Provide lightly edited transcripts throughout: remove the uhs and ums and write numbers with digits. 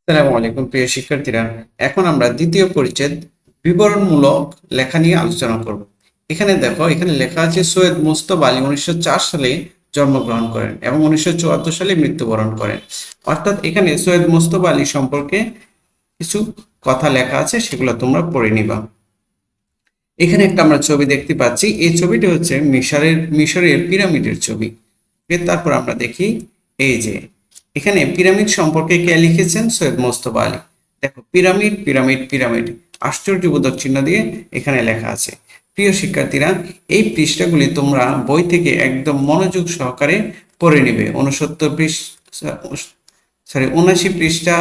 আসসালামু আলাইকুম প্রিয় শিক্ষার্থীরা। এখন আমরা দ্বিতীয় পরিচ্ছেদ বিবরণমূলক লেখা নিয়ে আলোচনা করব। এখানে দেখো, এখানে লেখা আছে সৈয়দ মুজতবা আলী 1904 সালে জন্মগ্রহণ করেন এবং 1974 সালে মৃত্যুবরণ করেন। অর্থাৎ এখানে সৈয়দ মুজতবা আলী সম্পর্কে কিছু কথা লেখা আছে, সেগুলো তোমরা পড়ে নিবা। এখানে একটা আমরা ছবি দেখতে পাচ্ছি। এই ছবিটি হচ্ছে মিশরের পিরামিডের ছবি। তারপর আমরা দেখি, এই যে এখানে পিরামিড সম্পর্কে কে লিখেছেন? সৈয়দ মোস্তফা আলী। দেখো, পিরামিড পিরামিড পিরামিড আশ্চর্যবোধক চিহ্ন দিয়ে এখানে লেখা আছে। প্রিয় শিক্ষার্থীরা, এই পৃষ্ঠাগুলি তোমরা বই থেকে একদম মনোযোগ সহকারে পড়ে নিবে। 79 পৃষ্ঠা,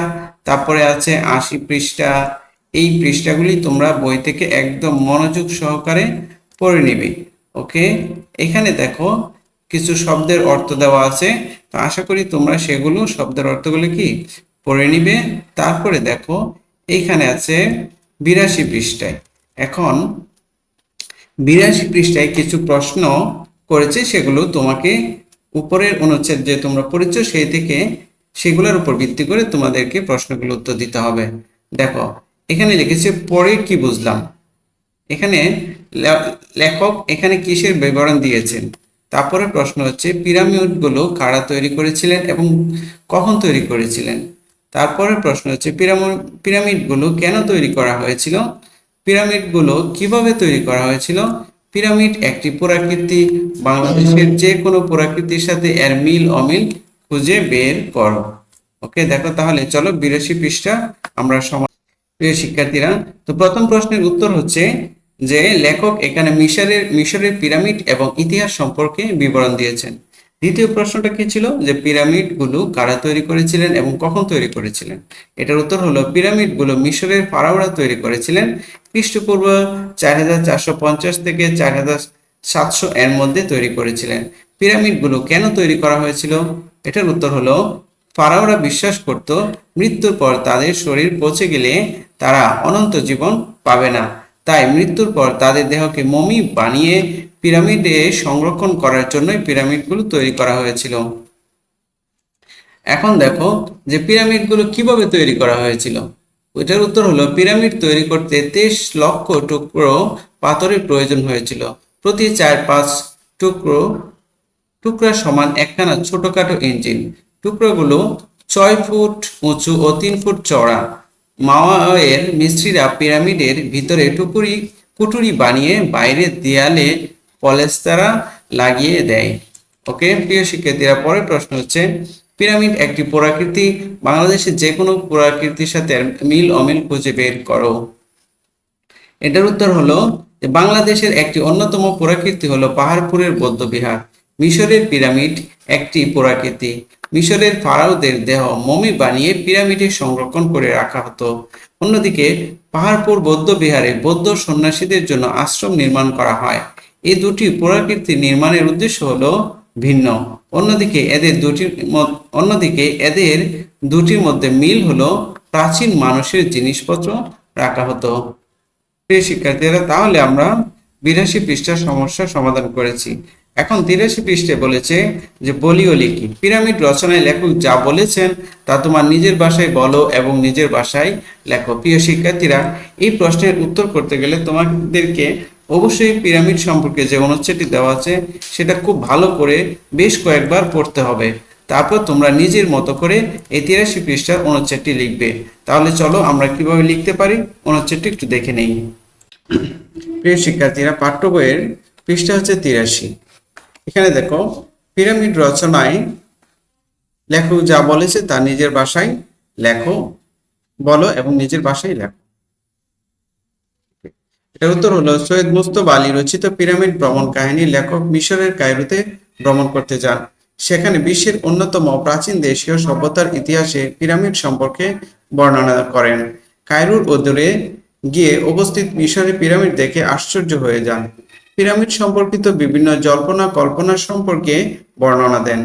তারপরে আছে 80 পৃষ্ঠা। এই পৃষ্ঠাগুলি তোমরা বই থেকে একদম মনোযোগ সহকারে পড়ে নিবে। ওকে, এখানে দেখো কিছু শব্দের অর্থ দেওয়া আছে, তো আশা করি তোমরা সেগুলো শব্দের অর্থগুলো কি পড়ে নিবে। তারপরে দেখো, এইখানে আছে 82 পৃষ্ঠায়। এখন 82 পৃষ্ঠায় কিছু প্রশ্ন করেছে, সেগুলো তোমাকে উপরের অনুচ্ছেদ যে তোমরা পড়েছো সেই থেকে সেগুলোর উপর ভিত্তি করে তোমাদেরকে প্রশ্নগুলো উত্তর দিতে হবে। দেখো, এখানে লিখেছে পরে কি বুঝলাম। এখানে লেখক এখানে কিসের বিবরণ দিয়েছেন। তারপরে প্রশ্ন হচ্ছে পিরামিডগুলো কারা তৈরি করেছিলেন এবং কখন তৈরি করেছিলেন। তারপরে প্রশ্ন হচ্ছে পিরামিডগুলো কেন তৈরি করা হয়েছিল, পিরামিডগুলো কিভাবে তৈরি করা হয়েছিল, পিরামিড একটি পুরাকীর্তি, বাংলাদেশের যে কোনো পুরাকীর্তির সাথে এর মিল অমিল খুঁজে বের করো। ওকে, দেখো তাহলে চলো 82 পৃষ্ঠা আমরা প্রিয় শিক্ষার্থীরা, তো প্রথম প্রশ্নের উত্তর হচ্ছে যে লেখক এখানে মিশরের পিরামিড এবং ইতিহাস সম্পর্কে বিবরণ দিয়েছেন। দ্বিতীয় প্রশ্নটা কি ছিল? যে পিরামিডগুলো কারা তৈরি করেছিলেন এবং কখন তৈরি করেছিলেন। এটার উত্তর হলো পিরামিডগুলো মিশরের ফারাওরা তৈরি করেছিলেন খ্রিস্টপূর্ব 4450 থেকে 4700 এর মধ্যে তৈরি করেছিলেন। পিরামিডগুলো কেন তৈরি করা হয়েছিল? এটার উত্তর হলো ফারাওরা বিশ্বাস করত মৃত্যুর পর তাদের শরীর পচে গেলে তারা অনন্ত জীবন পাবে না, তাই মৃত্যুর পর তাদের দেহকে মমি বানিয়ে পিরামিডে সংরক্ষণ করার জন্যই পিরামিডগুলো তৈরি করা হয়েছিল। এখন দেখো যে পিরামিডগুলো কিভাবে তৈরি করা হয়েছিল। ওইটার উত্তর হলো পিরামিড তৈরি করতে 23 লক্ষ টুকরো পাথরের প্রয়োজন হয়েছিল। প্রতি 4-5 টুকরো টুকরা সমান একখানা ছোটখাটো ইঞ্জিন। টুকরোগুলো 6 ফুট উঁচু ও 3 ফুট চওড়া। মাওয়ায়ের মিস্ত্রিরা পিরামিডের ভিতরে কুটুরি বানিয়ে বাইরের দেয়ালে পলেস্তারা লাগিয়ে দেয়। ওকে প্রিয় শিক্ষার্থীরা, পরের প্রশ্ন হচ্ছে পিরামিড একটি পুরাকীর্তি, বাংলাদেশের যে কোনো পুরাকীর্তির সাথে মিল অমিল খুঁজে বের করো। এটার উত্তর হলো যে বাংলাদেশের একটি অন্যতম পুরাকীর্তি হলো পাহাড়পুরের বৌদ্ধবিহার। মিশরের পিরামিড একটি পুরাকীর্তি। মিশরের ফারাওদের দেহ মমি বানিয়ে পিরামিডে সংরক্ষণ করে রাখা হতো। অন্যদিকে পাহাড়পুর বৌদ্ধবিহারে বৌদ্ধ সন্ন্যাসীদের জন্য আশ্রম নির্মাণ করা হয়। এই দুটি পুরাকীর্তি নির্মাণের উদ্দেশ্য হলো ভিন্ন। অন্যদিকে এদের দুটির মধ্যে মিল হলো প্রাচীন মানুষের জিনিসপত্র রাখা হতো। প্রিয় শিক্ষার্থীরা, তাহলে আমরা 82 পৃষ্ঠার সমস্যার সমাধান করেছি। এখন 83 পৃষ্ঠে বলেছে যে বলি ও লিখি। পিরামিড রচনায় লেখক যা বলেছেন তা তোমার নিজের ভাষায় বলো এবং নিজের ভাষায় লেখো। প্রিয় শিক্ষার্থীরা, এই প্রশ্নের উত্তর করতে গেলে তোমাদেরকে অবশ্যই পিরামিড সম্পর্কে যে অনুচ্ছেদটি দেওয়া আছে সেটা খুব ভালো করে বেশ কয়েকবার পড়তে হবে। তারপর তোমরা নিজের মতো করে এই 83 পৃষ্ঠার অনুচ্ছেদটি লিখবে। তাহলে চলো আমরা কিভাবে লিখতে পারি অনুচ্ছেদটি একটু দেখে নেই। প্রিয় শিক্ষার্থীরা, পাঠ্য বইয়ের পৃষ্ঠা হচ্ছে 83। এখানে দেখো, পিরামিড রচনায় লেখক যা বলেছে তা নিজের ভাষায় লেখো, বলো এবং নিজের ভাষায় লেখো। এটার উত্তর হলো সৈয়দ মুজতবা আলী রচিত পিরামিড ভ্রমণ কাহিনী। লেখক মিশরের কায়রোতে ভ্রমণ করতে যান। সেখানে বিশ্বের অন্যতম প্রাচীন দেশীয় সভ্যতার ইতিহাসে পিরামিড সম্পর্কে বর্ণনা করেন। কায়রোর অদূরে গিয়ে উপস্থিত মিশরের পিরামিড দেখে আশ্চর্য হয়ে যান। পিরামিড সম্পর্কিত বিভিন্ন জল্পনা কল্পনা সম্পর্কে বর্ণনা দেন।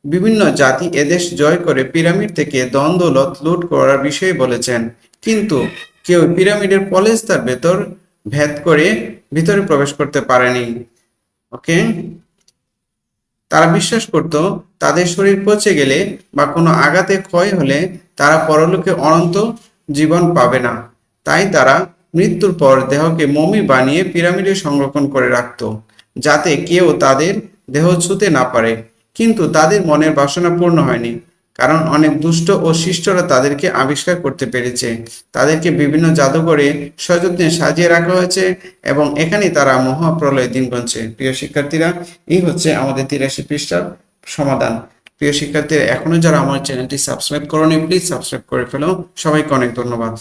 বিভিন্ন জাতি এদেশ জয় করে পিরামিড থেকে ধন দৌলত লুট করার বিষয়ে বলেছেন, কিন্তু কেউ পিরামিডের পলেস্তার ভেদ করে ভিতরে প্রবেশ করতে পারেনি। ওকে, তারা বিশ্বাস করত তাদের শরীর পচে গেলে বা কোনো আঘাতে ক্ষয় হলে তারা পরলোকে অনন্ত জীবন পাবে না। তাই তারা মৃত্যুর পর দেহকে মমি বানিয়ে পিরামিডে সংরক্ষণ করে রাখত, যাতে কেউ তাদের দেহ ছুঁতে না পারে। কিন্তু তাদের মনের বাসনা পূর্ণ হয়নি, কারণ অনেক দুষ্ট ও শিষ্টরা তাদেরকে আবিষ্কার করতে পেরেছে। তাদেরকে বিভিন্ন জাদুঘরে সযত্নে সাজিয়ে রাখা হয়েছে এবং এখানেই তারা মহাপ্রলয়ের দিন গুনছে। প্রিয় শিক্ষার্থীরা, এই হচ্ছে আমাদের 83 পৃষ্ঠার সমাধান। প্রিয় শিক্ষার্থীরা, এখনো যারা আমার চ্যানেলটি সাবস্ক্রাইব করোনি, প্লিজ সাবস্ক্রাইব করে ফেলো। সবাইকে অনেক ধন্যবাদ।